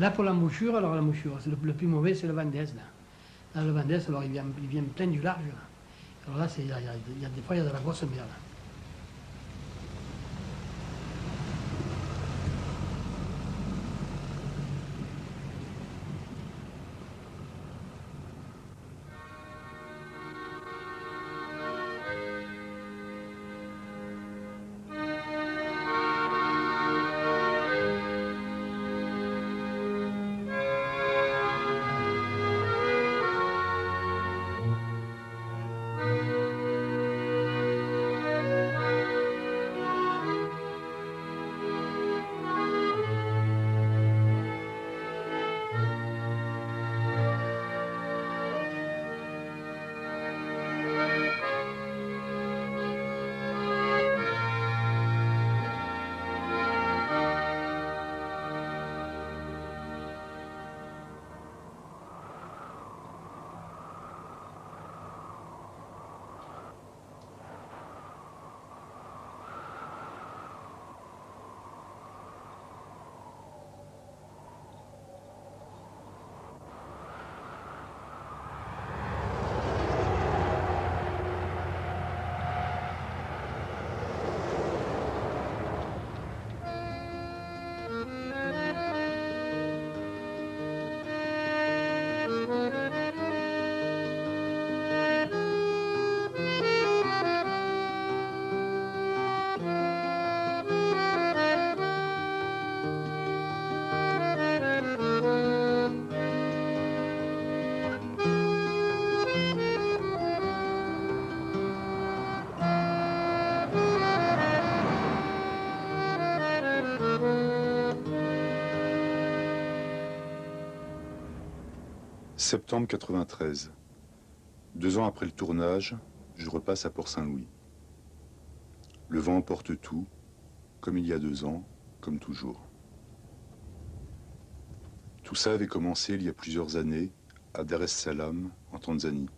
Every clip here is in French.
Là, pour l'embouchure, alors l'embouchure, le plus mauvais, c'est le Vendès, là. Là, le Vendès, alors il vient plein du large, là. Alors là, des fois, il y a de la grosse mer, là. Septembre 93. 2 ans après le tournage, je repasse à Port-Saint-Louis. Le vent emporte tout, comme il y a 2 ans, comme toujours. Tout ça avait commencé il y a plusieurs années, à Dar es Salaam, en Tanzanie.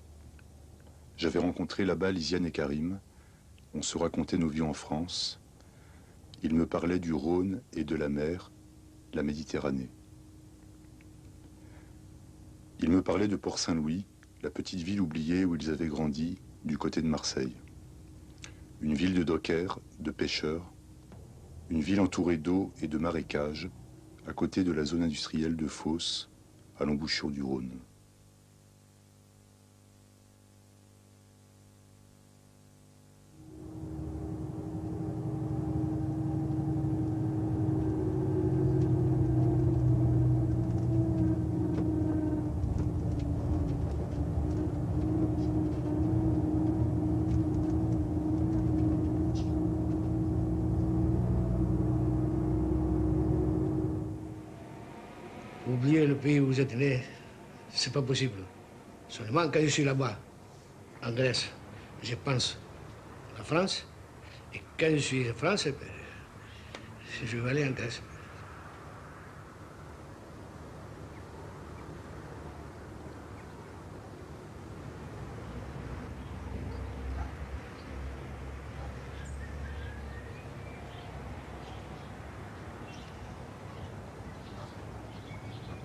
J'avais rencontré là-bas Lisiane et Karim. On se racontait nos vies en France. Ils me parlaient du Rhône et de la mer, la Méditerranée. Ils me parlaient de Port-Saint-Louis, la petite ville oubliée où ils avaient grandi, du côté de Marseille. Une ville de dockers, de pêcheurs, une ville entourée d'eau et de marécages, à côté de la zone industrielle de Fos, à l'embouchure du Rhône. Oublier le pays où vous êtes né, c'est pas possible. Seulement quand je suis là-bas, en Grèce, je pense à la France. Et quand je suis en France, ben, je vais aller en Grèce.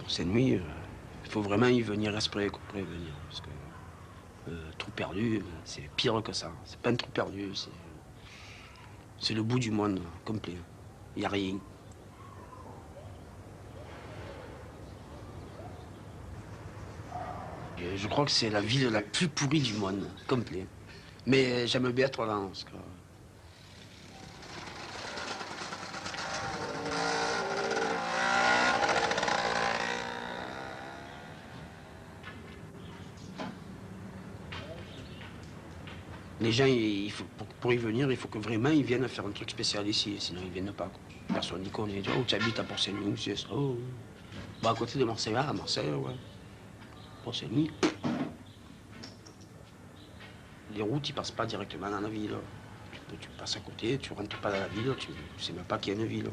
Cette nuit, il faut vraiment y venir esprit prévenir. Parce que trou perdu, c'est pire que ça. C'est pas un trou perdu, c'est le bout du monde complet. Il n'y a rien. Et je crois que c'est la ville la plus pourrie du monde, complet. Mais j'aime bien être là, parce que... Les gens, pour y venir, il faut que vraiment ils viennent faire un truc spécial ici, sinon ils viennent pas. Quoi. Personne n'y connaît. Oh, tu habites à Port-Saint-Louis, c'est ça. Oh. Bah, à côté de Marseille, à Marseille, ouais. Port-Saint-Louis. Les routes, ils passent pas directement dans la ville. Tu passes à côté, tu rentres pas dans la ville, tu sais même pas qu'il y a une ville.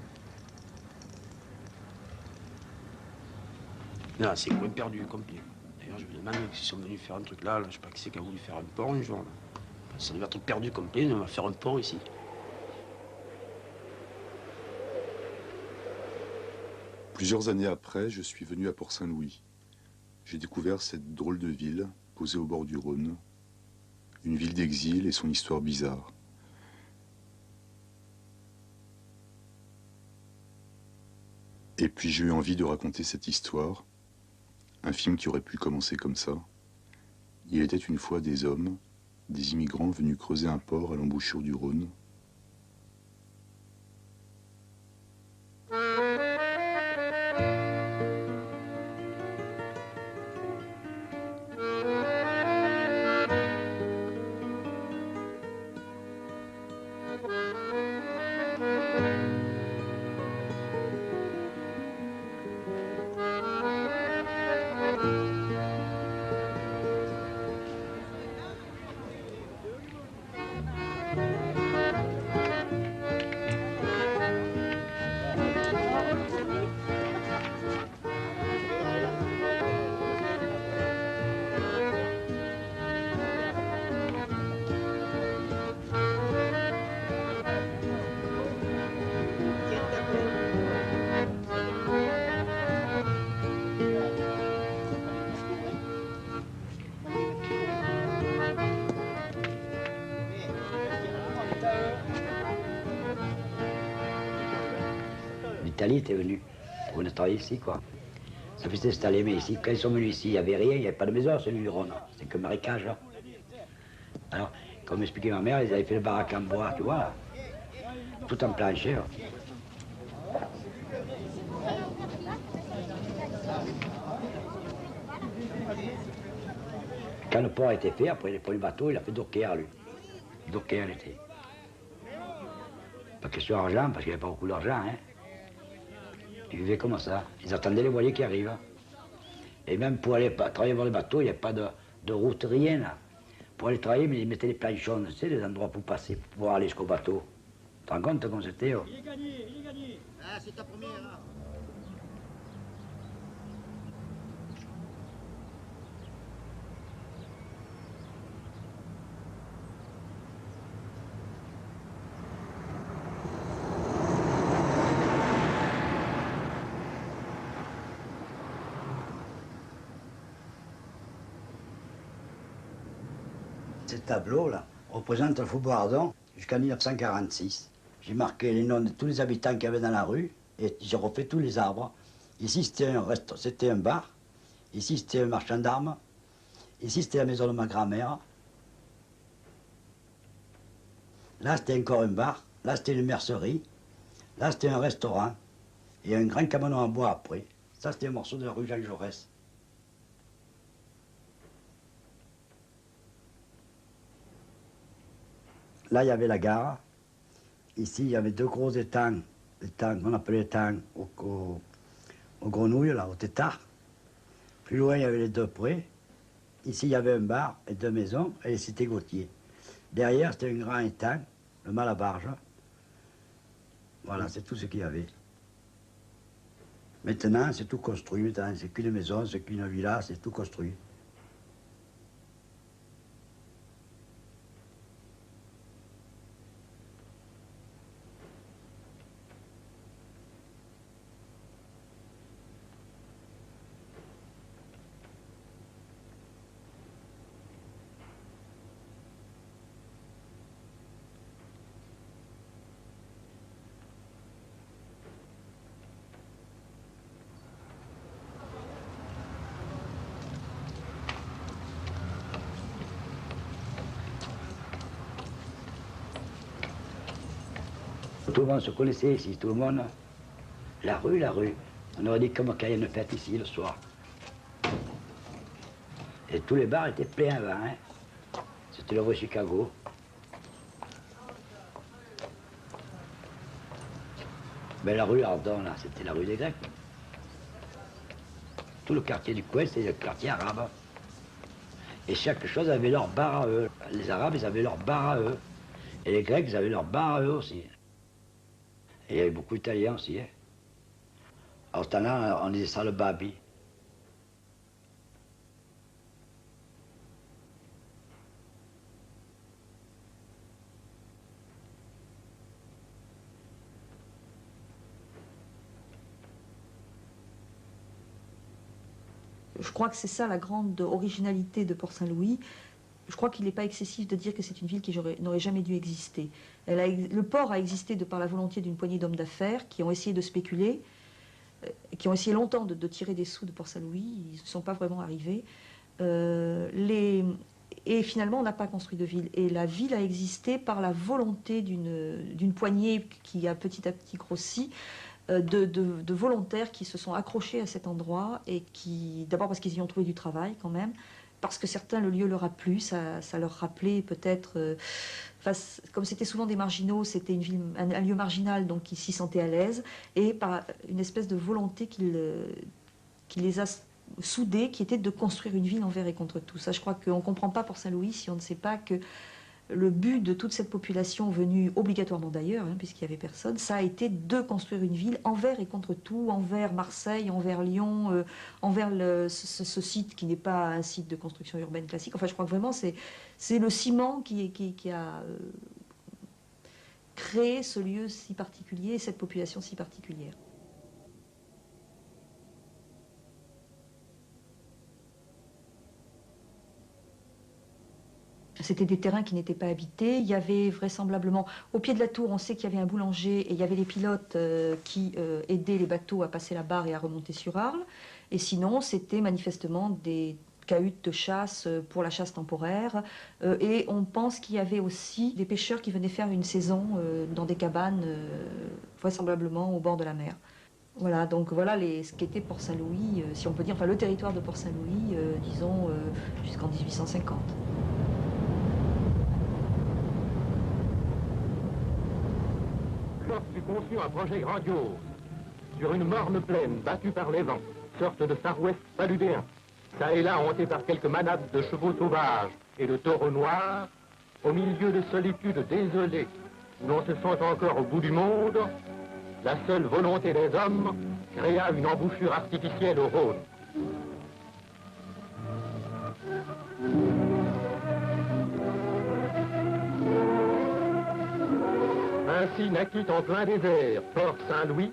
Non, c'est coin perdu, complet. D'ailleurs, je me demande s'ils sont venus faire un truc là, je sais pas qui c'est qui a voulu faire un pont un jour. Là. Ça devait être perdu complet, on va faire un pont ici. Plusieurs années après, je suis venu à Port-Saint-Louis. J'ai découvert cette drôle de ville, posée au bord du Rhône, une ville d'exil et son histoire bizarre. Et puis j'ai eu envie de raconter cette histoire, un film qui aurait pu commencer comme ça. Il était une fois des hommes, des immigrants venus creuser un port à l'embouchure du Rhône. L'Italie était venue pour venir travailler ici, quoi. Ça fait s'installer, mais ici, quand ils sont venus ici, il n'y avait rien, il n'y avait pas de maison, celui du Rhône. C'était que marécage, là. Alors, comme m'expliquait ma mère, ils avaient fait le baraque en bois, tu vois, là. Tout en plancher, là. Quand le port a été fait, après il a pris le bateau, il a fait docker, lui. Docker, il était. Pas question d'argent, parce qu'il n'y avait pas beaucoup d'argent, hein. Ils vivaient comme ça. Ils attendaient les voiliers qui arrivent. Et même pour aller travailler dans les bateaux, il n'y a pas de route, rien, là. Pour aller travailler, ils mettaient des planchons, tu sais, des endroits pour passer, pour pouvoir aller jusqu'au bateau. Tu te rends compte comment c'était, oh? Il est gagné, il est gagné. Ah, c'est ta première, là. Ce tableau-là représente le Faubourg Ardon jusqu'en 1946. J'ai marqué les noms de tous les habitants qu'il y avait dans la rue et j'ai refait tous les arbres. Ici, c'était un bar. Ici, c'était un marchand d'armes. Ici, c'était la maison de ma grand-mère. Là, c'était encore un bar. Là, c'était une mercerie. Là, c'était un restaurant. Et un grand cabanon en bois après. Ça, c'était un morceau de la rue Jean Jaurès. Là, il y avait la gare. Ici, il y avait deux gros étangs qu'on appelait étangs aux grenouilles, là, au tétard. Plus loin, il y avait les deux prés. Ici, il y avait un bar et deux maisons, et les cités Gauthier. Derrière, c'était un grand étang, le Malabarge. Voilà, c'est tout ce qu'il y avait. Maintenant, c'est tout construit. Maintenant, c'est qu'une maison, c'est qu'une villa, c'est tout construit. Tout le monde se connaissait ici, tout le monde. La rue, la rue. On aurait dit comme qu'il y a une fête ici le soir. Et tous les bars étaient pleins avant, hein. C'était le rue Chicago. Mais la rue Ardon, là, c'était la rue des Grecs. Tout le quartier du coin, c'était le quartier arabe. Et chaque chose avait leur bar à eux. Les Arabes, ils avaient leur bar à eux. Et les Grecs, ils avaient leur bar à eux aussi. Et il y avait beaucoup d'Italiens aussi, hein. Alors, ce temps-là, on disait ça le babi. Je crois que c'est ça la grande originalité de Port-Saint-Louis. Je crois qu'il n'est pas excessif de dire que c'est une ville qui n'aurait jamais dû exister. Le port a existé de par la volonté d'une poignée d'hommes d'affaires qui ont essayé de spéculer, qui ont essayé longtemps de tirer des sous de Port-Saint-Louis. Ils ne sont pas vraiment arrivés. Et finalement, on n'a pas construit de ville. Et la ville a existé par la volonté d'une poignée qui a petit à petit grossi, de volontaires qui se sont accrochés à cet endroit et qui, d'abord parce qu'ils y ont trouvé du travail quand même, parce que certains, le lieu leur a plu, ça leur rappelait peut-être, comme c'était souvent des marginaux, c'était un lieu marginal, donc ils s'y sentaient à l'aise, et par une espèce de volonté qui les a soudés, qui était de construire une ville envers et contre tout. Ça, je crois qu'on ne comprend pas pour Saint-Louis si on ne sait pas que le but de toute cette population venue obligatoirement d'ailleurs, puisqu'il n'y avait personne, ça a été de construire une ville envers et contre tout, envers Marseille, envers Lyon, envers ce site qui n'est pas un site de construction urbaine classique. Enfin, je crois que vraiment c'est le ciment qui a créé ce lieu si particulier, cette population si particulière. C'était des terrains qui n'étaient pas habités. Il y avait vraisemblablement, au pied de la tour, on sait qu'il y avait un boulanger et il y avait les pilotes qui aidaient les bateaux à passer la barre et à remonter sur Arles. Et sinon, c'était manifestement des cahutes de chasse pour la chasse temporaire. Et on pense qu'il y avait aussi des pêcheurs qui venaient faire une saison dans des cabanes, vraisemblablement au bord de la mer. Voilà, donc voilà ce qu'était Port-Saint-Louis, si on peut dire, enfin le territoire de Port-Saint-Louis, disons, jusqu'en 1850. Fut conçu un projet grandiose, sur une morne plaine battue par les vents, sorte de Far West paludéen, ça et là hanté par quelques manades de chevaux sauvages et de taureaux noirs, au milieu de solitudes désolées, où l'on se sent encore au bout du monde, la seule volonté des hommes créa une embouchure artificielle au Rhône. Ainsi naquit en plein désert Port Saint-Louis,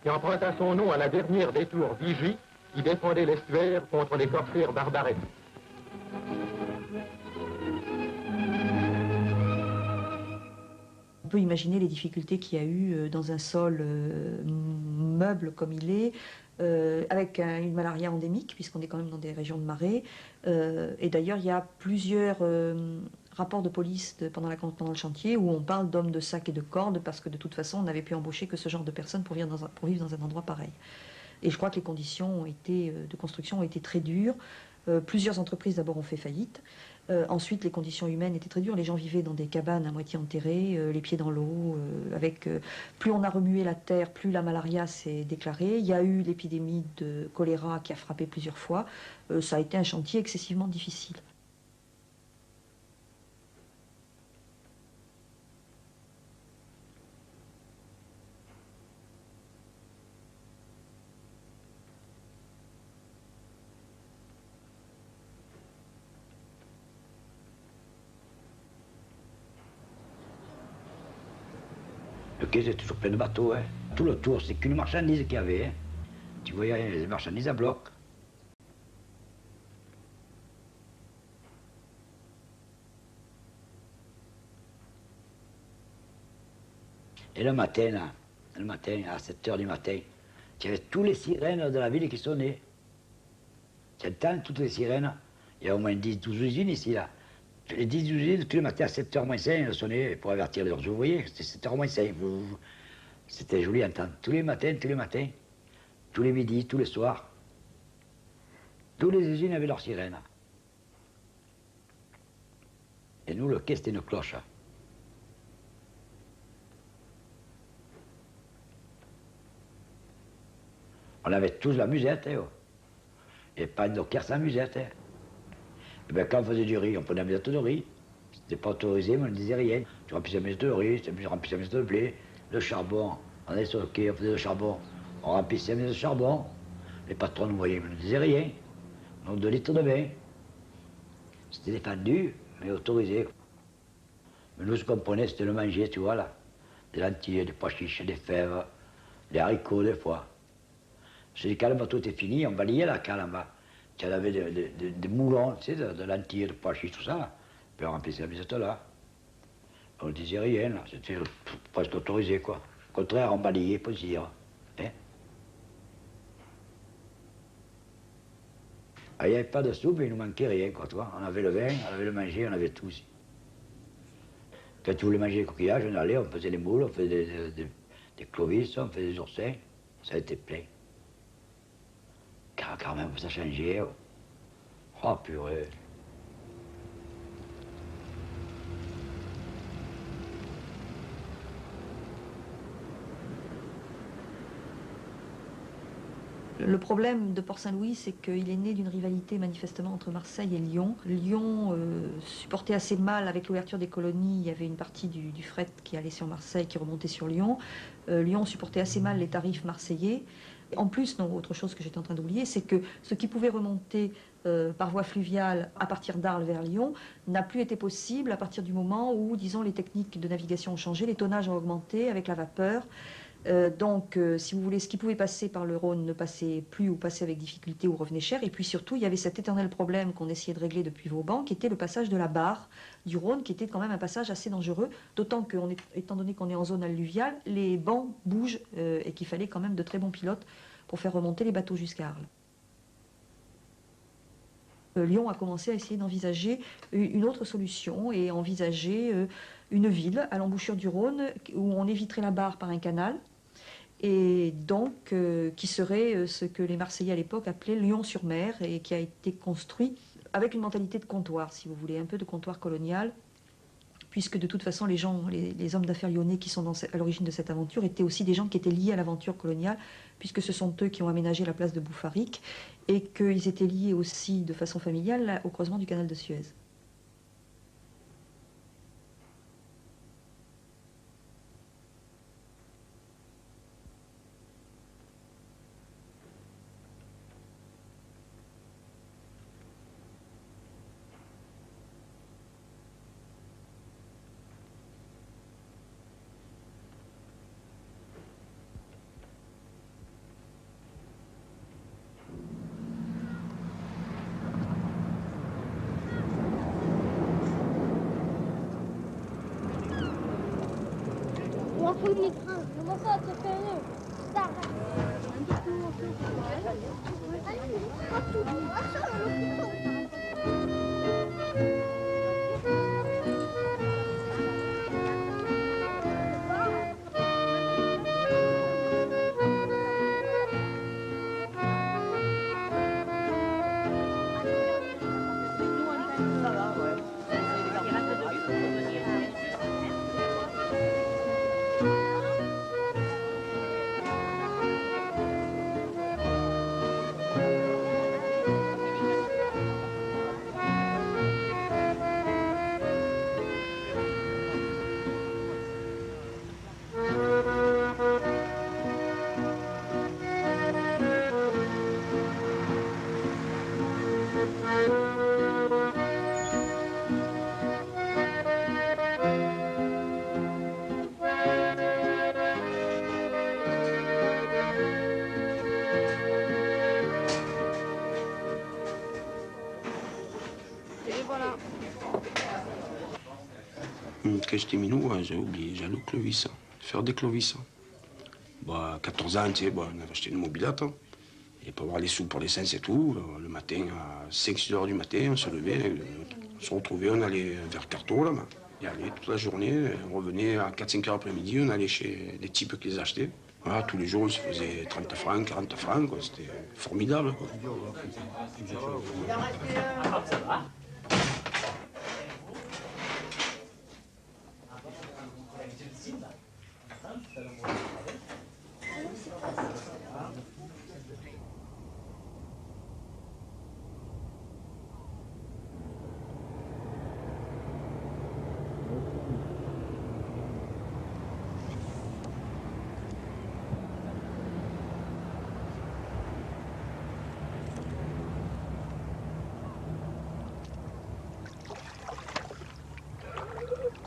qui emprunta son nom à la dernière des tours Vigie, qui défendait l'estuaire contre les corsaires barbaresques. On peut imaginer les difficultés qu'il y a eu dans un sol meuble comme il est, avec une malaria endémique, puisqu'on est quand même dans des régions de marais. Et d'ailleurs, il y a plusieurs rapports de police pendant le chantier où on parle d'hommes de sac et de cordes, parce que de toute façon, on n'avait pu embaucher que ce genre de personnes pour vivre dans un endroit pareil. Et je crois que les conditions de construction ont été très dures. Plusieurs entreprises d'abord ont fait faillite. Ensuite, les conditions humaines étaient très dures. Les gens vivaient dans des cabanes à moitié enterrées, les pieds dans l'eau. Plus on a remué la terre, plus la malaria s'est déclarée. Il y a eu l'épidémie de choléra qui a frappé plusieurs fois. Ça a été un chantier excessivement difficile. Le quai, c'est toujours plein de bateaux. Hein. Tout le tour, c'est qu'une marchandise qu'il y avait. Hein. Tu voyais les marchandises à bloc. Et le matin, là, à 7 h du matin, tu avais tous les sirènes de la ville qui sonnaient. Tu entends toutes les sirènes. Il y a au moins 10-12 usines ici, là. Les 10 usines, tous les matins à 7 h moins 5, elles sonnaient pour avertir les autres ouvriers. C'était 7 h moins 5. C'était joli à entendre. Tous les matins, tous les midis, tous les soirs. Toutes les usines avaient leurs sirènes. Et nous, le quai, c'était une cloche. On avait tous la musette, hein, oh. Et pas de docker sans musette. Hein. Et bien, quand on faisait du riz, on prenait la musette de riz. C'était pas autorisé, mais on ne disait rien. Tu remplissais la musette de riz, tu remplissais la musette de blé, le charbon. On allait sur le quai, on faisait le charbon. On remplissait la musette de charbon. Les patrons nous voyaient, mais ne disaient rien. Donc 2 litres de vin. C'était défendu, mais autorisé. Mais nous, ce qu'on prenait, c'était le manger, tu vois, là. Des lentilles, des pois chiches, des fèves, des haricots, des fois. Je dis, quand le bateau était fini, on balayait la cale en bas. Il y avait des moulons, tu sais, de lentilles, de pois chiches, tout ça. Puis on remplissait la visite là. On ne disait rien, là. C'était presque autorisé, quoi. Au contraire, on balayait pour dire. Hein? Ah, il n'y avait pas de soupe, il nous manquait rien, quoi, toi. On avait le vin, on avait le manger, on avait tout aussi. Quand tu voulais manger des coquillages, on allait, on faisait les moules, on faisait des clovis, on faisait des oursins. Ça a été plein. Car quand même, ça changeait. Oh, purée. Le problème de Port-Saint-Louis, c'est qu'il est né d'une rivalité manifestement entre Marseille et Lyon. Lyon supportait assez mal avec l'ouverture des colonies. Il y avait une partie du fret qui allait sur Marseille, qui remontait sur Lyon. Lyon supportait assez mal les tarifs marseillais. En plus, non, autre chose que j'étais en train d'oublier, c'est que ce qui pouvait remonter par voie fluviale à partir d'Arles vers Lyon n'a plus été possible à partir du moment où, disons, les techniques de navigation ont changé, les tonnages ont augmenté avec la vapeur. Donc, si vous voulez, ce qui pouvait passer par le Rhône ne passait plus ou passait avec difficulté ou revenait cher. Et puis surtout, il y avait cet éternel problème qu'on essayait de régler depuis Vauban, qui était le passage de la barre du Rhône, qui était quand même un passage assez dangereux, d'autant que, étant donné qu'on est en zone alluviale, les bancs bougent et qu'il fallait quand même de très bons pilotes pour faire remonter les bateaux jusqu'à Arles. Lyon a commencé à essayer d'envisager une autre solution et envisager une ville à l'embouchure du Rhône où on éviterait la barre par un canal, et donc qui serait ce que les Marseillais à l'époque appelaient Lyon-sur-Mer, et qui a été construit avec une mentalité de comptoir, si vous voulez, un peu de comptoir colonial, puisque de toute façon les hommes d'affaires lyonnais qui sont à l'origine de cette aventure étaient aussi des gens qui étaient liés à l'aventure coloniale, puisque ce sont eux qui ont aménagé la place de Bouffarique, et qu'ils étaient liés aussi de façon familiale au creusement du canal de Suez. Quand j'étais minot, j'ai oublié, j'allais au clovis, faire des clovis. Bah, à 14 ans, tu sais, bah, on avait acheté une mobilette. Et pour avoir les sous pour l'essence et tout, le matin, à 5-6 heures du matin, on se levait, on se retrouvait, on allait vers Carteau, là, et allait toute la journée, on revenait à 4-5 heures après-midi, on allait chez les types qui les achetaient. Voilà, tous les jours, on se faisait 30 francs, 40 francs, quoi. C'était formidable, quoi.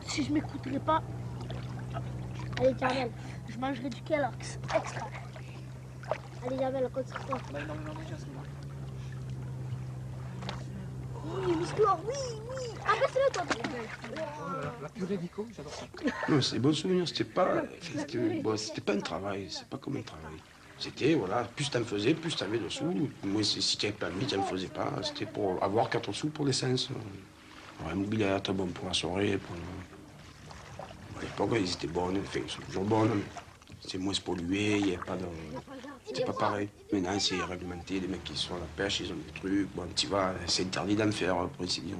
Si je m'écouterais pas à l'Éternel, je mangerais du Kellogg's extra. À l'Éternel, continue. Alors, oui, oui. Abaisse-le, toi. La purée d'Ico, j'adore ça. Non, c'est des bons souvenirs. C'était pas un travail. C'est pas comme un travail. C'était, voilà, plus t'en faisais, plus t'avais de sous. Moi, si tu n'avais pas mis, tu n'en faisais pas. C'était pour avoir 4 sous pour l'essence. Un mobilette, bon pour la soirée. À l'époque, ils étaient bonnes. Enfin, ils sont toujours bonnes. C'est moins pollué, il n'y a pas de... C'est pas pareil. Maintenant, c'est réglementé. Les mecs qui sont à la pêche, ils ont des trucs. Bon, tu vois, c'est interdit d'en faire, pour ainsi dire.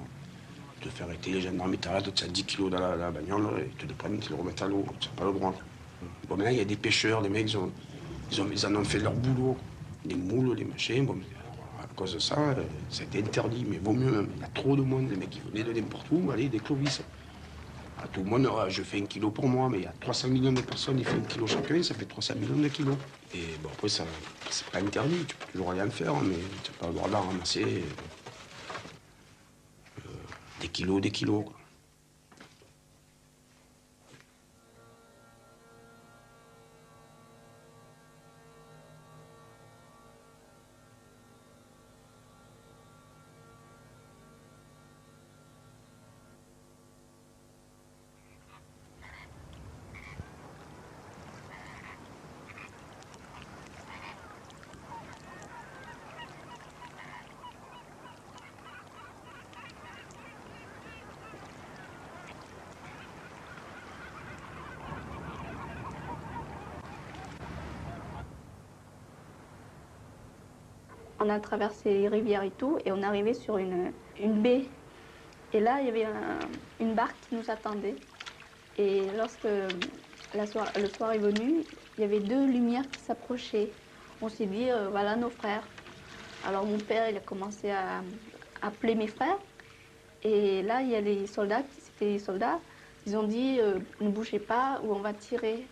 Te faire arrêter les gendarmes, ils t'arrêtent, tu as 10 kilos dans la bagnole, ils te le prennent, ils te le remettent à l'eau. Tu n'as pas le droit. Bon, maintenant, il y a des pêcheurs, les mecs, ils en ont fait leur boulot. Les moules, les machins. Bon, à cause de ça, ça a été interdit. Mais vaut mieux, il y a trop de monde. Les mecs, ils venaient de n'importe où, allez, des clovis. À tout le monde, je fais 1 kilo pour moi, mais il y a 300 millions de personnes, ils font 1 kilo chacun, ça fait 300 millions de kilos. Et bon, après, ça, c'est pas interdit, tu peux toujours rien faire, mais tu n'as pas le droit d'en ramasser des kilos, quoi. On a traversé les rivières et tout, et on est arrivé sur une baie. Et là, il y avait une barque qui nous attendait. Et lorsque le soir est venu, il y avait 2 lumières qui s'approchaient. On s'est dit, voilà nos frères. Alors mon père, il a commencé à appeler mes frères. Et là, il y a les soldats, c'était les soldats. Ils ont dit, ne bougez pas ou on va tirer.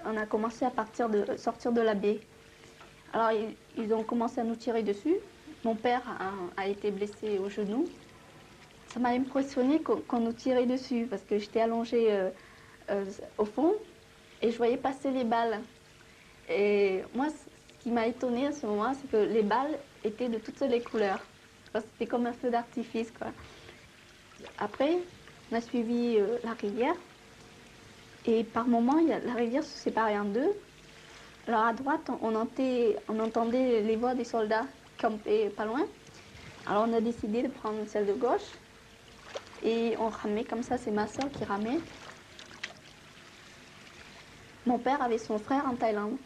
On a commencé à sortir de la baie. Alors, ils ont commencé à nous tirer dessus. Mon père a été blessé au genou. Ça m'a impressionné qu'on nous tirait dessus parce que j'étais allongée au fond et je voyais passer les balles. Et moi, ce qui m'a étonnée à ce moment, c'est que les balles étaient de toutes les couleurs. C'était comme un feu d'artifice, quoi. Après, on a suivi la rivière et par moments, la rivière se séparait en 2. Alors à droite, on entendait les voix des soldats camper pas loin. Alors on a décidé de prendre celle de gauche et on ramait comme ça, c'est ma soeur qui ramait. Mon père avait son frère en Thaïlande.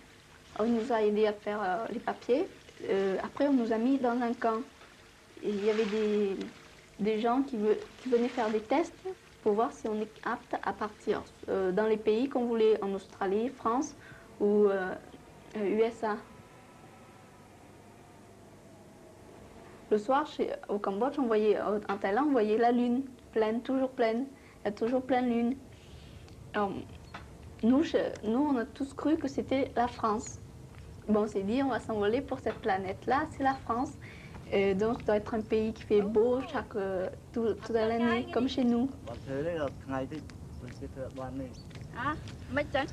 Alors, il nous a aidés à faire les papiers. Après, on nous a mis dans un camp. Et il y avait des gens qui venaient faire des tests pour voir si on est apte à partir dans les pays qu'on voulait, en Australie, France ou USA. Le soir, au Cambodge, en Thaïlande, on voyait la lune pleine, toujours pleine. Il y a toujours plein de lune. Alors, nous, on a tous cru que c'était la France. Bon, on s'est dit, on va s'envoler pour cette planète-là, c'est la France. Donc, ça doit être un pays qui fait beau toute l'année, comme chez nous. Ah, mấy chân?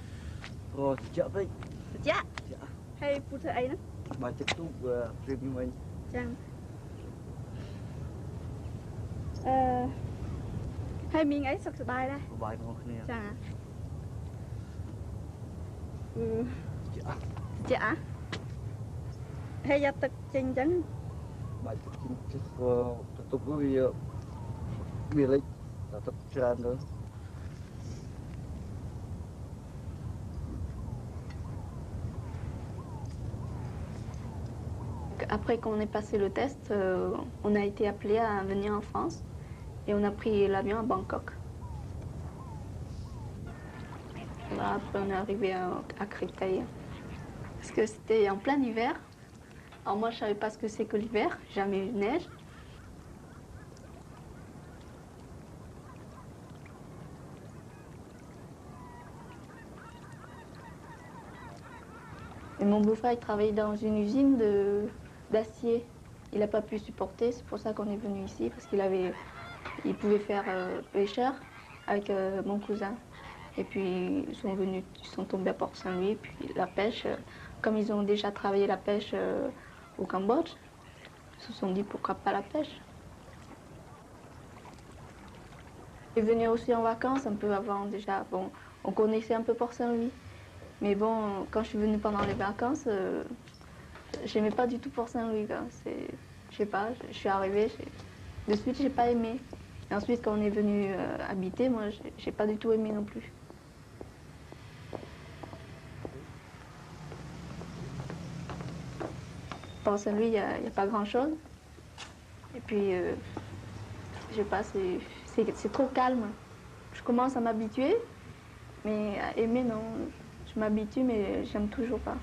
Rồi, chợ vậy. Dạ. Hay phụ thợ ấy đó? Bà tiếp tục phim như mình. Chăng. Hay miếng ấy sọc sờ bài đây. Bài củaគ្នា. Chăng à? Dạ. Dạ. Hay gia tực chênh chấn. Bài tiếp tục vì lịch là tập tràn nữa. Après qu'on ait passé le test, on a été appelé à venir en France et on a pris l'avion à Bangkok. Là, après, on est arrivé à Créteil. Parce que c'était en plein hiver. Alors moi, je ne savais pas ce que c'est que l'hiver, jamais eu de neige. Et mon beau-frère, il travaillait dans une usine d'acier. Il n'a pas pu supporter, c'est pour ça qu'on est venu ici, parce il pouvait faire pêcheur avec mon cousin. Et puis ils sont tombés à Port-Saint-Louis, puis la pêche, comme ils ont déjà travaillé la pêche au Cambodge, ils se sont dit pourquoi pas la pêche. Et venir aussi en vacances un peu avant déjà. Bon, on connaissait un peu Port-Saint-Louis. Mais bon, quand je suis venue pendant les vacances, j'aimais pas du tout Port-Saint-Louis. Je sais pas, je suis arrivée, de suite j'ai pas aimé. Et ensuite quand on est venu habiter, moi j'ai pas du tout aimé non plus. Port-Saint-Louis, il n'y a pas grand-chose. Et puis, je sais pas, c'est trop calme. Je commence à m'habituer, mais à aimer, non. Je m'habitue, mais j'aime toujours pas.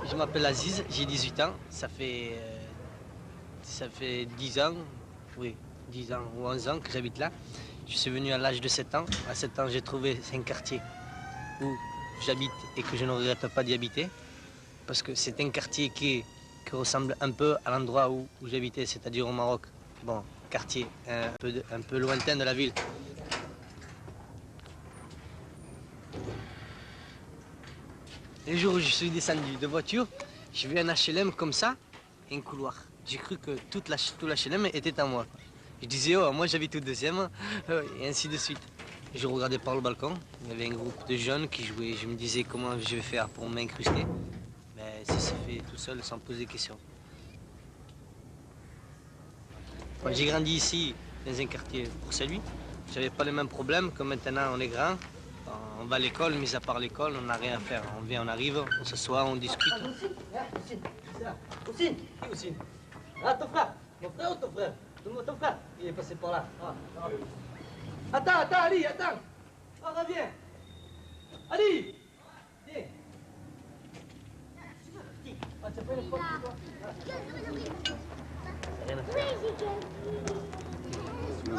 Je m'appelle Aziz, j'ai 18 ans, ça fait 10 ans, oui, 10 ans ou 11 ans que j'habite là. Je suis venu à l'âge de 7 ans. À 7 ans, j'ai trouvé un quartier où j'habite et que je ne regrette pas d'y habiter. Parce que c'est un quartier qui ressemble un peu à l'endroit où j'habitais, c'est-à-dire au Maroc. Bon, quartier un peu lointain de la ville. Le jour où je suis descendu de voiture, j'ai vu un HLM comme ça, et un couloir. J'ai cru que tout l'HLM était à moi. Je disais, oh, moi j'habite au deuxième, et ainsi de suite. Je regardais par le balcon, il y avait un groupe de jeunes qui jouaient. Je me disais comment je vais faire pour m'incruster. Mais ça s'est fait tout seul, sans poser de questions. Quand j'ai grandi ici, dans un quartier pour celui, j'avais pas les mêmes problèmes que maintenant on est grand. On va à l'école, mis à part l'école, on n'a rien à faire. On vient, on arrive, on s'assoit, on discute. Oussine. Ah, ton frère. Mon frère ou ton frère? Ton frère. Il est passé par là. Attends, Ali, attends. Oh, reviens. Ali. Viens. Ah, tu as pas une porte pour toi? Rien à faire.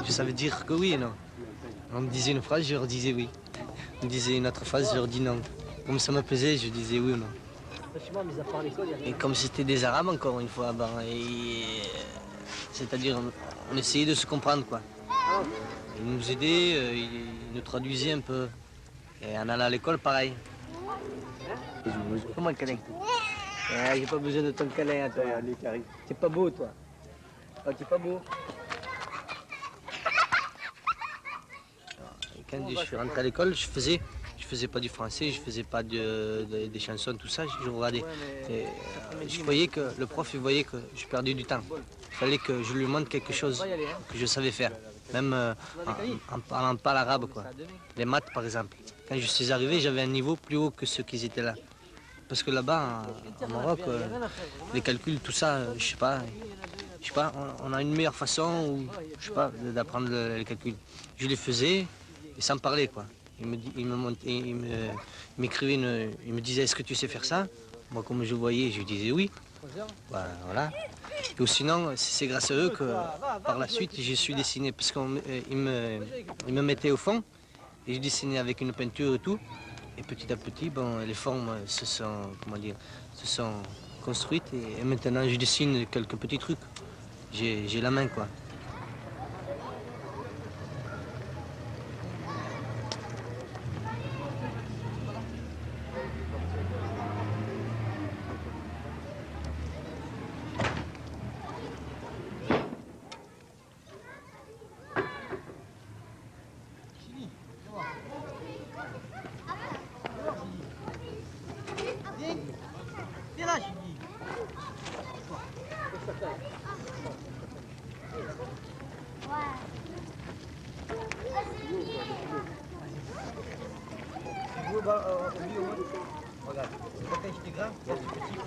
Je savais dire que oui et non. On me disait une phrase, je leur disais oui. On me disait une autre phrase, je leur dis non. Comme ça me plaisait, je disais oui ou non. Et comme c'était des Arabes encore une fois, c'est-à-dire on essayait de se comprendre quoi. Ils nous aidaient, ils nous traduisaient un peu. Et en allant à l'école, pareil. Comment un câlin? J'ai pas besoin de ton câlin à toi. T'es pas beau toi. Oh, t'es pas beau. Quand je suis rentré à l'école, je faisais pas du français, je faisais pas des chansons, tout ça, je regardais. Et, je voyais que le prof, il voyait que je perdais du temps. Il fallait que je lui montre quelque chose que je savais faire, même en parlant pas l'arabe, quoi. Les maths, par exemple. Quand je suis arrivé, j'avais un niveau plus haut que ceux qui étaient là. Parce que là-bas, au Maroc, les calculs, tout ça, je sais pas, on a une meilleure façon, je sais pas, d'apprendre les calculs. Je les faisais. Et sans parler, quoi. Il m'écrivait, il me disait, est-ce que tu sais faire ça? Moi, comme je voyais, je lui disais oui. Voilà. Et sinon, c'est grâce à eux que, par la suite, je suis dessiné. Parce qu'ils me mettaient au fond, Et je dessinais avec une peinture et tout. Et petit à petit, bon, les formes se sont, comment dire, se sont construites. Et maintenant, je dessine quelques petits trucs. J'ai la main, quoi. Viens là, Chili. Regarde, quand j'étais grand, il y a des petits.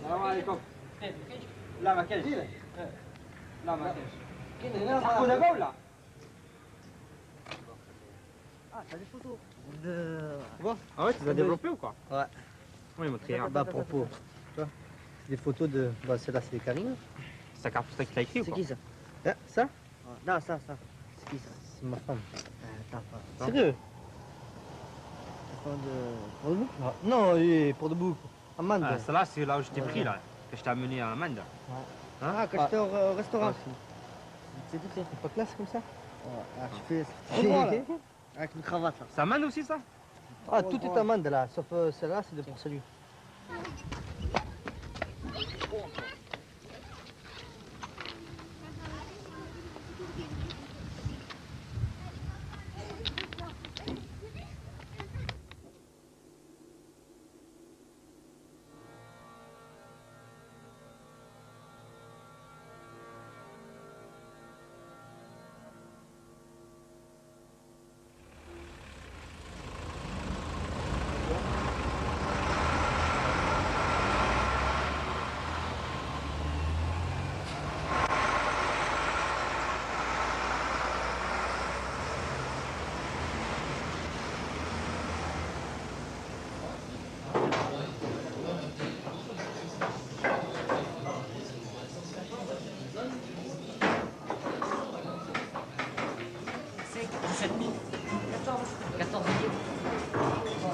السلام عليكم. لا ما كانش. لا ما كانش. كاين هنا صحوا دابا ولا؟ T'as des photos Bon, ah ouais, tu l'as développé ou quoi? Ouais. Oui, montré. Bah, à propos, tu vois, des photos de... Bah, celle-là, c'est Karine. C'est ta carte postale qui t'a écrit ou C'est quoi? qui ça Ça Non, ça. C'est qui ça C'est ma femme. Attends. Sérieux La femme de... Pour le bouc Non, pour le bouc. Amande. Ah, celle-là, c'est là où je t'ai pris, là. Que je t'ai amené à Amande. Ah, quand j'étais au restaurant. C'est toutes les pas classe comme ça tu fais... Avec une cravate, là. C'est Amande aussi, ça? Ah, tout est amande, là. Sauf celle-là, c'est pour celui.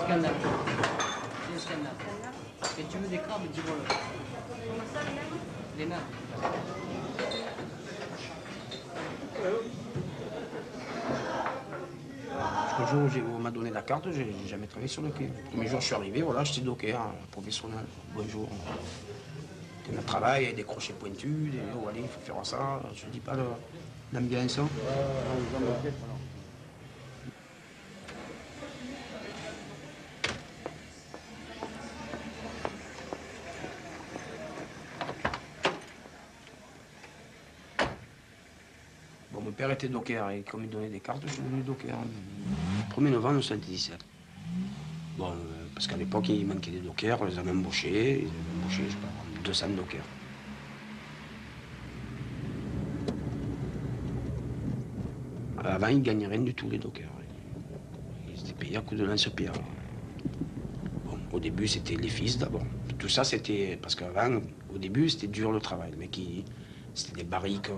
Scandale. C'est un scandale. Et tu veux des crabes, dis-moi le. Les nains. Le jour où on m'a donné la carte, j'ai jamais travaillé sur le quai. Le premier jour, je suis arrivé, voilà, j'étais docker, professionnel. Bonjour. C'est notre travail, des crochets pointus, oh, allez, il faut faire ça. Je ne dis pas l'ambiance. Bon, mon père était docker et comme il donnait des cartes, je suis devenu docker. 1er novembre 1977. Bon, parce qu'à l'époque, il manquait des dockers, ils avaient embauché, je sais pas, 200 dockers. Avant, ils ne gagnaient rien du tout, les dockers. Ils étaient payés à coups de lance-pierre. Bon, au début, c'était les fils d'abord. Tout ça, c'était... Parce qu'avant, au début, c'était dur le travail. Le mec, c'était des barriques,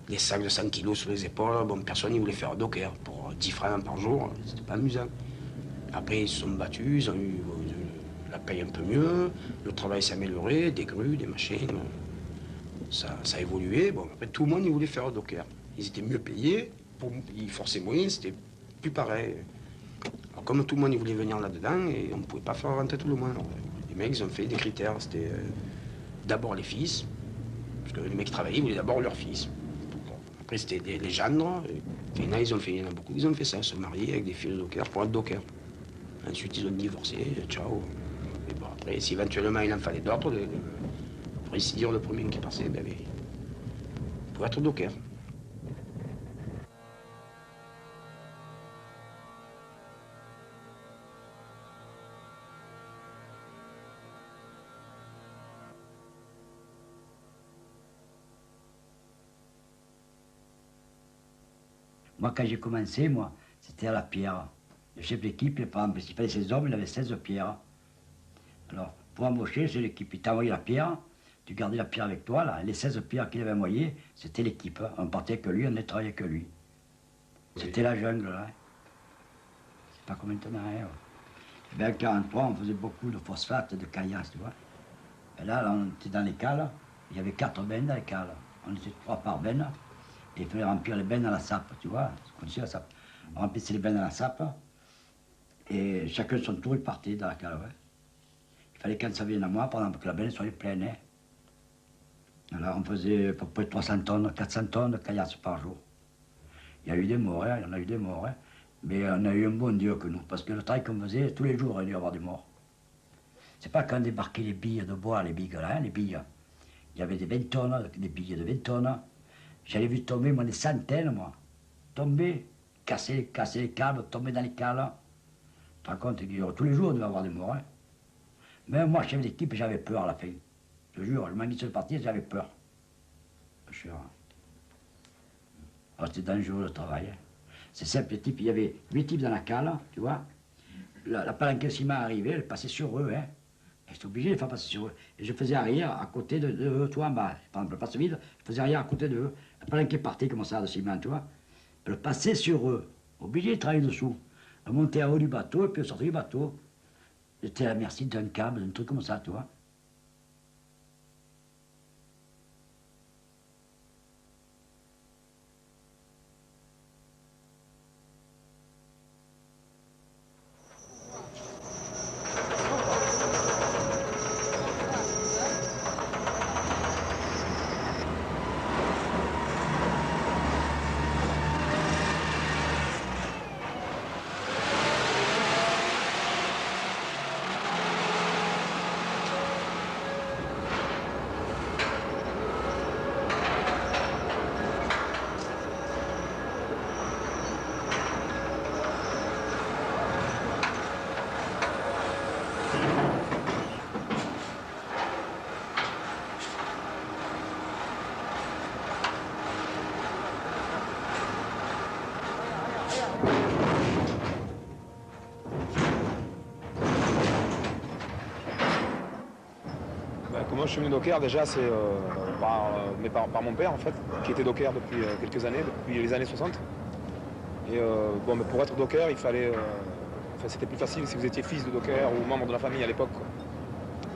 des sacs de 100 kilos sur les épaules. Bon, personne ne voulait faire un docker. Pour 10 francs par jour, c'était pas amusant. Après, ils se sont battus, ils ont eu la paye un peu mieux, le travail s'est amélioré, des grues, des machines. Ça a évolué. Bon, après, tout le monde, il voulait faire un docker. Ils étaient mieux payés, ils forçaient moins, c'était plus pareil. Alors, comme tout le monde, il voulait venir là-dedans, et on ne pouvait pas faire rentrer tout le monde. Alors, les mecs, ils ont fait des critères. C'était d'abord les fils, parce que les mecs qui travaillaient, ils voulaient d'abord leurs fils. Après, c'était les gendres. Et il y en a beaucoup, ils ont fait ça, se marier avec des filles de docker pour être docker. Ensuite, ils ont divorcé, ciao. Et bon, après, si éventuellement il en fallait d'autres, pour ainsi dire, le premier qui passait, ben, pour être docker. Moi, quand j'ai commencé, moi, c'était à la pierre. Le chef d'équipe, par exemple, s'il fallait 16 hommes, il avait 16 pierres. Alors, pour embaucher, c'est l'équipe. Il t'a envoyé la pierre, tu gardais la pierre avec toi, là. Les 16 pierres qu'il avait envoyées, c'était l'équipe. Hein. On partait que lui, on nettoyait que lui. C'était la jungle, là. C'est pas comme maintenant, hein. Ben, en 1943, on faisait beaucoup de phosphate, de caillasse, tu vois. Et là, on était dans les cales, il y avait 4 bennes dans les cales. On était 3 par benne, et il fallait remplir les bennes à la sape, tu vois. C'est comme ça, la sape. On remplissait les bennes à la sape, et chacun son tour, il partait dans la cale, ouais. Il fallait quand ça vienne à moi, pendant que la benne soit pleine, hein. Alors on faisait à peu près 300 tonnes, 400 tonnes de caillasse par jour. Il y a eu des morts, hein, il y en a eu des morts, hein. Mais on a eu un bon Dieu que nous, parce que le travail qu'on faisait, tous les jours, il y a dû y avoir des morts. C'est pas quand on débarquait les billes de bois, les billes là, hein, les billes. Il y avait des 20 tonnes, des billes de 20 tonnes. J'avais vu tomber, moi, des centaines, moi. Tomber, casser les câbles, tomber dans les cales. Tu te rends compte, tous les jours, on devait avoir des morts, hein. Même moi, chef d'équipe, j'avais peur à la fin. Je te jure, je m'en dis sur le parti, j'avais peur. Je suis... C'était dangereux le travail, hein. C'est simple, les types, il y avait 8 types dans la cale, tu vois. La palanque de ciment arrivait, elle passait sur eux, hein. Et j'étais obligé de les faire passer sur eux. Et je faisais arrière à côté de eux, toi en bas. Par exemple, le passe vide, je faisais arrière à côté de eux. La palanque est partie comme ça de ciment, tu vois. Elle passait sur eux. Obligé de travailler dessous. Elle montait en haut du bateau, et puis elle sortait du bateau. J'étais à la merci d'un câble, d'un truc comme ça, tu vois. Comment je suis venu docker, déjà, c'est par mon père, en fait, qui était docker depuis quelques années, depuis les années 60. Et bon, mais pour être docker, il fallait... c'était plus facile si vous étiez fils de docker ou membre de la famille à l'époque.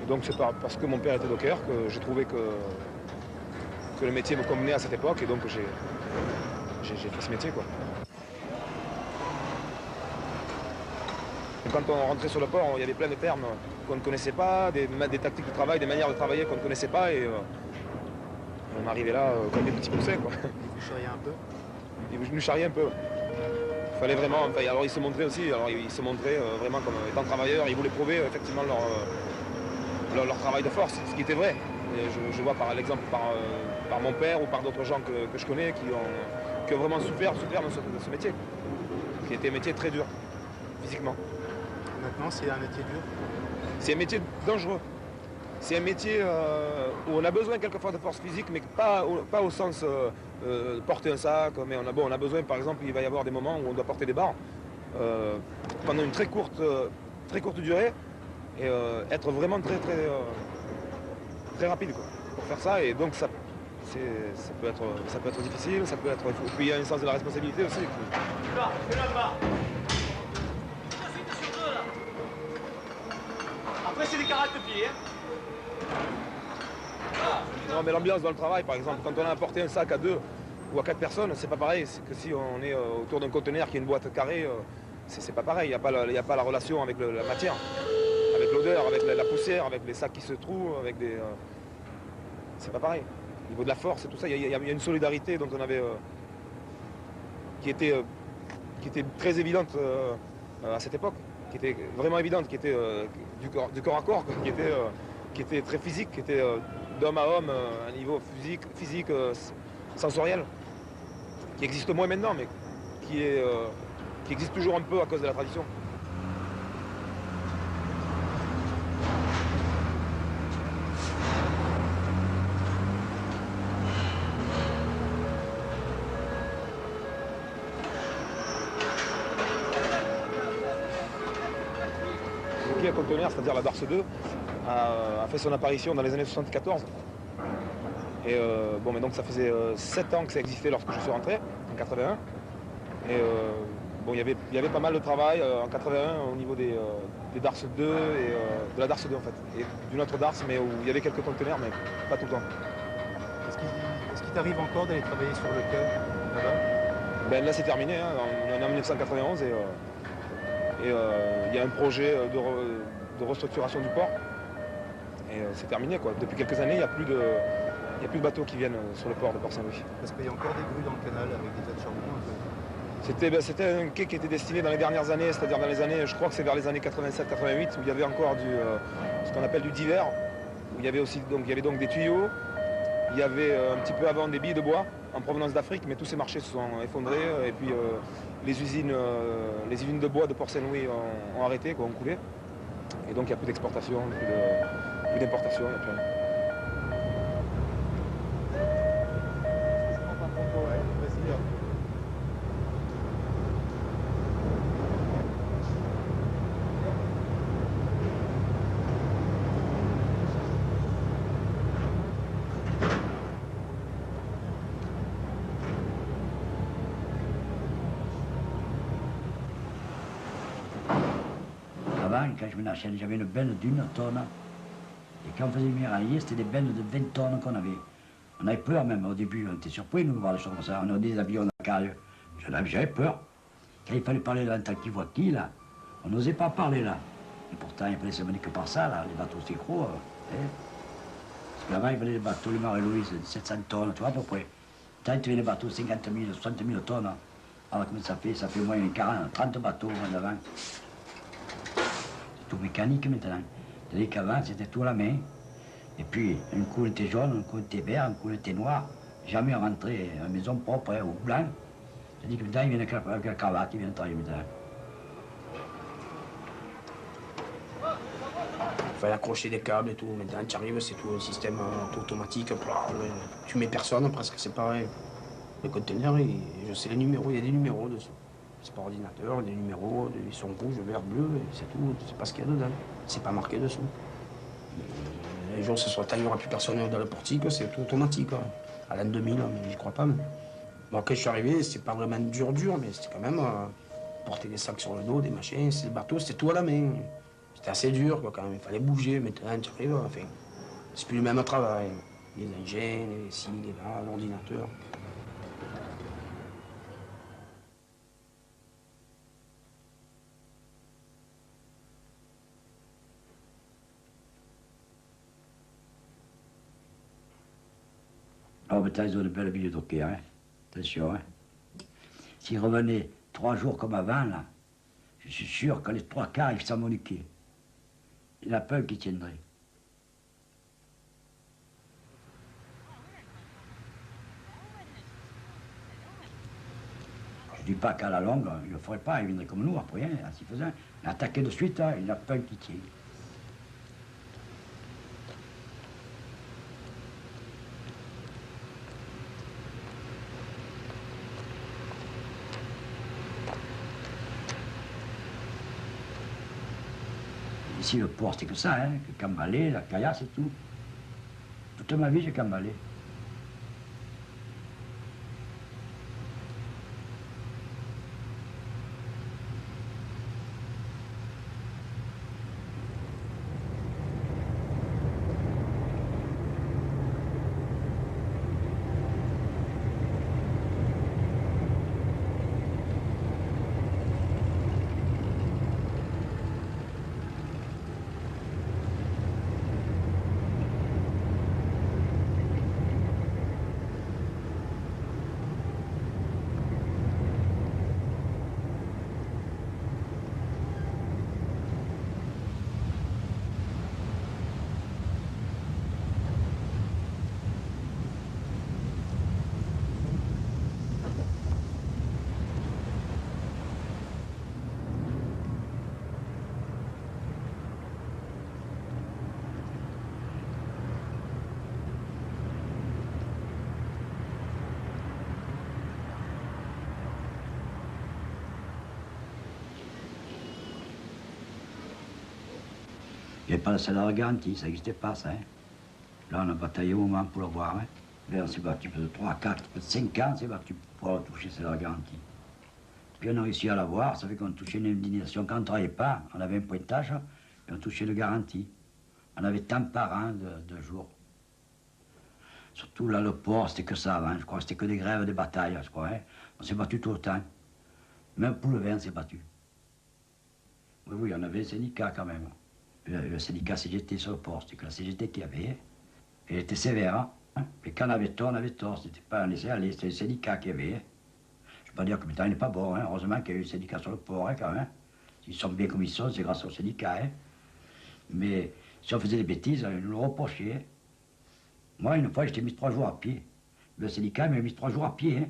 Et donc c'est parce que mon père était docker que j'ai trouvé que le métier me convenait à cette époque, et donc j'ai fait ce métier, quoi. Et quand on rentrait sur le port, il y avait plein de termes qu'on ne connaissait pas, des tactiques de travail, des manières de travailler qu'on ne connaissait pas, et on arrivait là comme des petits poussins, quoi. Vous charriez un peu? Ils nous charriaient un peu. Il fallait vraiment... Enfin, alors ils se montraient aussi, vraiment comme étant travailleurs, ils voulaient prouver effectivement leur travail de force, ce qui était vrai. Et je vois par l'exemple par mon père ou par d'autres gens que je connais qui ont vraiment souffert de ce métier, qui était un métier très dur, physiquement. Maintenant, c'est un métier dur? C'est un métier dangereux. C'est un métier où on a besoin quelquefois de force physique, mais pas au sens porter un sac. Mais on a besoin, par exemple, il va y avoir des moments où on doit porter des barres pendant une très courte durée, et être vraiment très rapide, quoi, pour faire ça. Et donc ça peut être difficile, ça peut être... Puis il y a un sens de la responsabilité aussi. Là, là-bas. Après, c'est des carates de pied, hein. Non, mais l'ambiance dans le travail, par exemple, quand on a apporté un sac à 2 ou à 4 personnes, c'est pas pareil. C'est que si on est autour d'un conteneur qui est une boîte carrée, c'est pas pareil. Il n'y a pas la relation avec la matière, avec l'odeur, avec la poussière, avec les sacs qui se trouvent, avec des... c'est pas pareil. Au niveau de la force et tout ça, il y a une solidarité dont on avait... qui était très évidente à cette époque, qui était vraiment évidente, qui était du corps à corps, qui était très physique, qui était d'homme à homme, à un niveau physique sensoriel, qui existe moins maintenant, mais qui existe toujours un peu à cause de la tradition. remorqué à conteneur, c'est-à-dire la Darse 2, a fait son apparition dans les années 74. Et bon, mais donc ça faisait 7 ans que ça existait lorsque je suis rentré, en 81. Et bon, il y avait pas mal de travail en 81 au niveau des Darse 2 et de la Darse 2 en fait. Et d'une autre Darse, mais où il y avait quelques conteneurs, mais pas tout le temps. Est-ce qu'il t'arrive encore d'aller travailler sur le quai là-bas? Ben là c'est terminé, hein. On est en 1991 et il y a un projet de restructuration du port. Et c'est terminé quoi. Depuis quelques années, il n'y a plus de bateaux qui viennent sur le port de Port-Saint-Louis. Parce qu'il y a encore des grues dans le canal avec des tas de charbon un peu. C'était un quai qui était destiné dans les dernières années, c'est-à-dire dans les années, je crois que c'est vers les années 87-88, où il y avait encore ce qu'on appelle du divers, où il y avait donc des tuyaux, il y avait un petit peu avant des billes de bois en provenance d'Afrique, mais tous ces marchés se sont effondrés, et puis les usines de bois de Port-Saint-Louis ont arrêté, ont coulé, et donc il n'y a plus d'exportation, plus d'importation, il n'y a plus rien. Avant, quand je venais à Chine, j'avais une benne d'1 tonne. Et quand on faisait mirailler, c'était des bennes de 20 tonnes qu'on avait. On avait peur même au début, on était surpris de nous voir des choses comme ça. On avait des avions d'accueil. J'avais peur. Quand il fallait parler de l'Antakiwaki, là, on n'osait pas parler là. Et pourtant, il fallait se mener que par ça, là, les bateaux c'est gros. Parce qu'avant, il fallait les bateaux, le Marie-Louise, 700 tonnes, tu vois, à peu près. Tant tu avais les bateaux 50 000, 60 000 tonnes. Hein. Alors comment ça fait? Ça fait au moins 40, 30 bateaux au moins d'avant. C'est tout mécanique maintenant. C'est-à-dire qu'avant, c'était tout à la main. Et puis, un coup, il était jaune, un coup, il était vert, un coup, il était noir. Jamais rentrer à la maison propre hein, ou blanc. C'est-à-dire que maintenant, il vient avec la cravate, il vient travailler maintenant. Il fallait accrocher des câbles et tout. Maintenant, tu arrives, c'est tout un système tout automatique. Tu mets personne, presque, c'est pareil. Le conteneur, je sais les numéros, il y a des numéros dessus. C'est par ordinateur, des numéros, ils sont rouges, verts, bleus, et c'est tout. Tu sais pas ce qu'il y a dedans. C'est pas marqué dessous. Les jours, ce soit il n'y aura plus personne dans le portique, c'est tout automatique. Hein. À l'an 2000, mais j'y crois pas. Mais... Bon, quand je suis arrivé, c'était pas vraiment dur, mais c'était quand même porter des sacs sur le dos, des machins. Le bateau, c'était tout à la main. C'était assez dur, quoi, quand même. Il fallait bouger. Maintenant, tu arrives, enfin, c'est plus le même travail. Les engins, les ci, les là, l'ordinateur. Oh, mais ils ont de belles villes dockers, hein. Attention, hein. S'ils revenaient 3 jours comme avant, là, je suis sûr que les 3 quarts, ils s'en moniquaient. Il n'y en a pas un qui tiendrait. Je dis pas qu'à la longue, ils ne le feraient pas, ils viendraient comme nous après, hein, s'ils faisaient. Mais attaquer de suite, hein, il n'y en a pas un qui tient. Ici, le port, c'est que ça, hein, que Cambalé, la caillasse, c'est tout. Toute ma vie, j'ai Cambalé. Il n'y avait pas de salaire de garantie, ça n'existait pas, ça. Hein. Là, on a bataillé au moment pour le voir. Hein. Là, on s'est battu de 3, 4, 5 ans, on s'est battu pour toucher le salaire de garantie. Puis on a réussi à l'avoir, ça fait qu'on touchait une indemnisation. Quand on ne travaillait pas, on avait un pointage et on touchait le garantie. On avait tant par an de jours. Surtout là, le port, c'était que ça avant. Je crois que c'était que des grèves, des batailles, je crois. Hein. On s'est battu tout le temps. Même pour le vin, on s'est battu. Oui, oui, on avait un syndicat quand même. Le syndicat CGT sur le port, c'était que la CGT qui avait. Il était sévère. Hein. Et quand on avait tort, c'était pas un laisser-aller, c'était le syndicat qui avait. Je ne veux pas dire que maintenant il n'est pas bon. Hein. Heureusement qu'il y a eu le syndicat sur le port, hein, quand même. S'ils sont bien comme ils sont, c'est grâce au syndicat. Hein. Mais si on faisait des bêtises, on nous le reprochait. Hein. Moi, une fois, j'étais mis 3 jours à pied. Le syndicat m'a mis 3 jours à pied. Hein.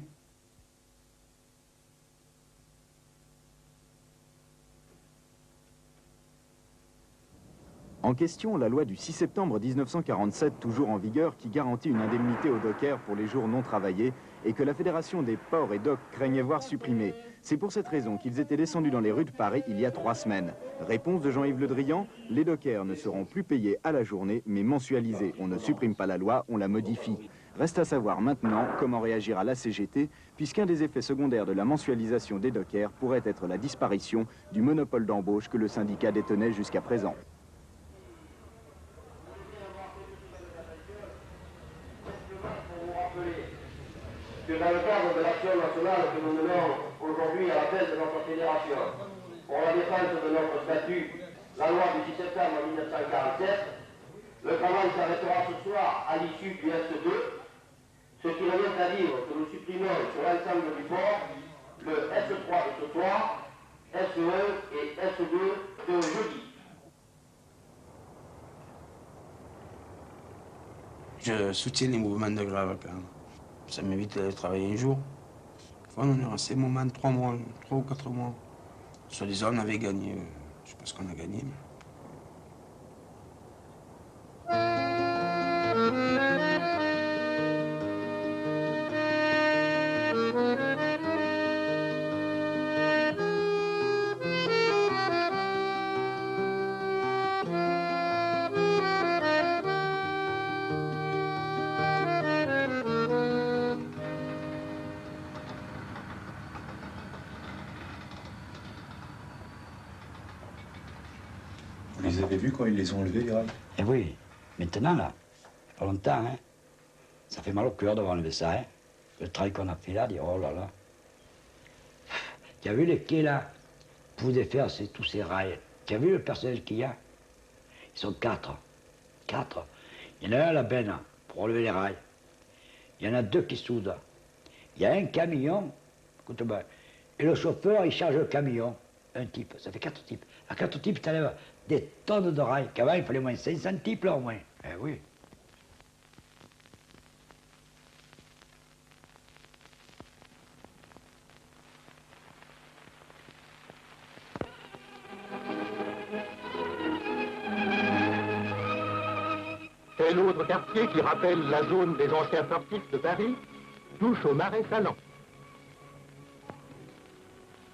En question, la loi du 6 septembre 1947, toujours en vigueur, qui garantit une indemnité aux dockers pour les jours non travaillés et que la Fédération des ports et docks craignait voir supprimée. C'est pour cette raison qu'ils étaient descendus dans les rues de Paris il y a 3 semaines. Réponse de Jean-Yves Le Drian, les dockers ne seront plus payés à la journée, mais mensualisés. On ne supprime pas la loi, on la modifie. Reste à savoir maintenant comment réagira la CGT, puisqu'un des effets secondaires de la mensualisation des dockers pourrait être la disparition du monopole d'embauche que le syndicat détenait jusqu'à présent. Que dans le cadre de l'action nationale que nous menons aujourd'hui à la tête de notre fédération pour la défense de notre statut, la loi du 6 septembre 1947, le travail s'arrêtera ce soir à l'issue du S2, ce qui revient à dire que nous supprimons sur l'ensemble du port le S3 de ce soir, S1 et S2 de jeudi. Je soutiens les mouvements de grève quand même. Ça m'évite d'aller travailler un jour. Enfin, on est resté un moment de 3 mois, 3 ou 4 mois. Soi-disant, on avait gagné. Je sais pas ce qu'on a gagné. Mais... Vous les avez vus quand ils les ont enlevés, les rails? Eh oui, maintenant là, pas longtemps, hein. Ça fait mal au cœur d'avoir enlevé ça, hein. Le travail qu'on a fait là, dire oh là là. Tu as vu les quais là? Vous pouvez faire tous ces rails. Tu as vu le personnel qu'il y a? Ils sont 4. 4. Il y en a un à la benne pour relever les rails. Il y en a 2 qui soudent. Il y a un camion, écoute-moi, et le chauffeur, il charge le camion. Un type, ça fait 4 types. À 4 types, tu enlèves des tonnes de rails. Qu'avant, il fallait moins 500 types là au moins. Eh oui. Tel autre quartier qui rappelle la zone des anciens fortifs de Paris touche au Marais Salant.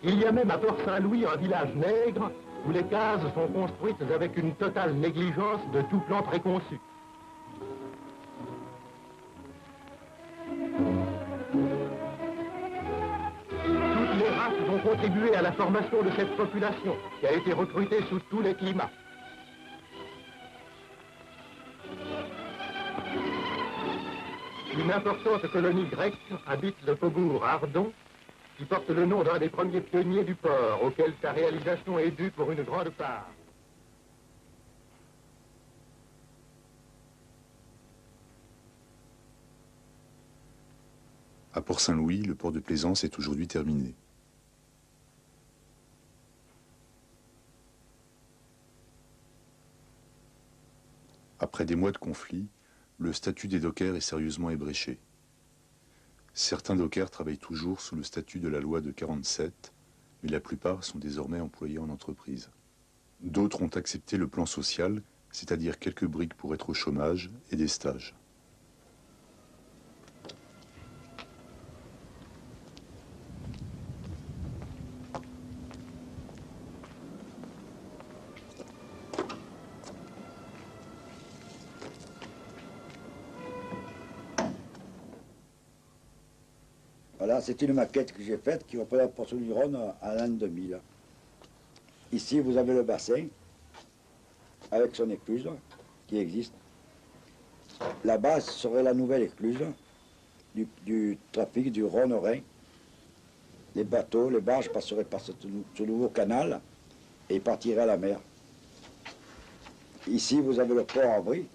Il y a même à Port-Saint-Louis un village nègre où les cases sont construites avec une totale négligence de tout plan préconçu. Toutes les races ont contribué à la formation de cette population qui a été recrutée sous tous les climats. Une importante colonie grecque habite le faubourg Ardon, qui porte le nom d'un des premiers pionniers du port, auquel sa réalisation est due pour une grande part. À Port-Saint-Louis, le port de plaisance est aujourd'hui terminé. Après des mois de conflit, le statut des dockers est sérieusement ébréché. Certains dockers travaillent toujours sous le statut de la loi de 47, mais la plupart sont désormais employés en entreprise. D'autres ont accepté le plan social, c'est-à-dire quelques briques pour être au chômage et des stages. Voilà, c'est une maquette que j'ai faite qui représente Port du Rhône à l'an 2000. Ici, vous avez le bassin, avec son écluse, qui existe. Là-bas, ce serait la nouvelle écluse du trafic du Rhône-Rhin. Les bateaux, les barges passeraient par ce nouveau canal et partiraient à la mer. Ici, vous avez le port en Brie.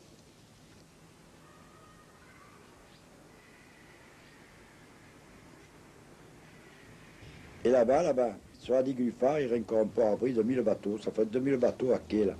Et là-bas, sur la digue du phare, il y a encore un port en Brie de 1000 bateaux. Ça fait 2000 bateaux à quai, là.